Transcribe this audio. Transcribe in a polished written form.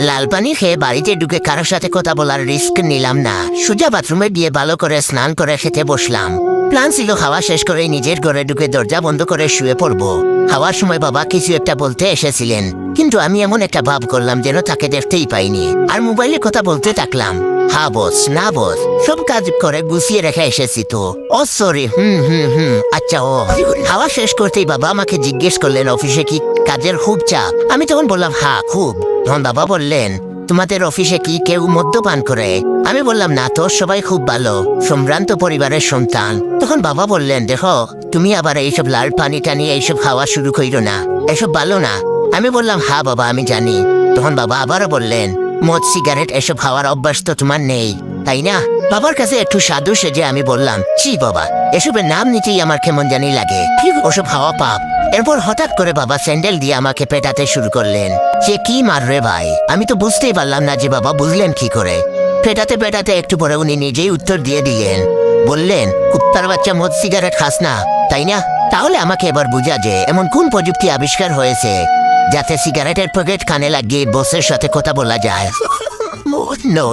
লাল পানি খেয়ে বাড়িতে ঢুকে কারোর সাথে কথা বলার রিস্ক নিলাম না। সোজা বাথরুমে গিয়ে ভালো করে স্নান করে খেতে বসলাম। প্ল্যান ছিল খাওয়া শেষ করে নিজের ঘরে ঢুকে দরজা বন্ধ করে শুয়ে পড়বো। খাওয়ার সময় বাবা কিছু একটা বলতে এসেছিলেন, কিন্তু আমি এমন একটা ভাব করলাম যেন তাকে দেখতেই পাইনি, আর মোবাইলে কথা বলতে থাকলাম। হ্যাঁ বস, না বস, সব কাজ করে গুছিয়ে রেখে এসেছি তো। ও সরি, আচ্ছা ও। খাওয়া শেষ করতেই বাবা আমাকে জিজ্ঞেস করলেন অফিসে কি কাজের খুব চাপ। আমি তখন বললাম হ্যাঁ খুব। তখন বাবা বললেন, তোমাদের অফিসে কি কেউ মদ্যপান করে? আমি বললাম না তো, সবাই খুব ভালো, সম্ভ্রান্ত পরিবারের সন্তান। তখন বাবা বললেন, দেখো তুমি আবার এইসব লাল পানি টানি এইসব খাওয়া শুরু কইরো না, এসব ভালো না। আমি বললাম হ্যাঁ বাবা আমি জানি। তখন বাবা আবারও বললেন, মদ সিগারেট এসব খাওয়ার অভ্যাস তো তোমার নেই, তাই না? বাবার কাছে একটু সাধু সেজে আমি বললাম, ছি বাবা, এসবের নাম নিতেই আমার কেমন জানি লাগে, কি ওসব খাওয়া পাপ। এরপর হঠাৎ করে বাবা স্যান্ডেল দিয়ে আমাকে পেটাতে শুরু করলেন। সে কি মার রে ভাই, আমি তো বুঝতেই পারলাম না যে বাবা বুঝলেন কি করে। পেটাতে পেটাতে একটু পরে উনি নিজেই উত্তর দিয়ে দিলেন, বললেন, কুত্তার বাচ্চা মদ সিগারেট খাস না, তাই না? তাহলে আমাকে এবার বুঝা যে এমন কোন প্রযুক্তি আবিষ্কার হয়েছে যাতে সিগারেটের প্যাকেট কানে লাগিয়ে বসের সাথে কথা বলা যায়। নো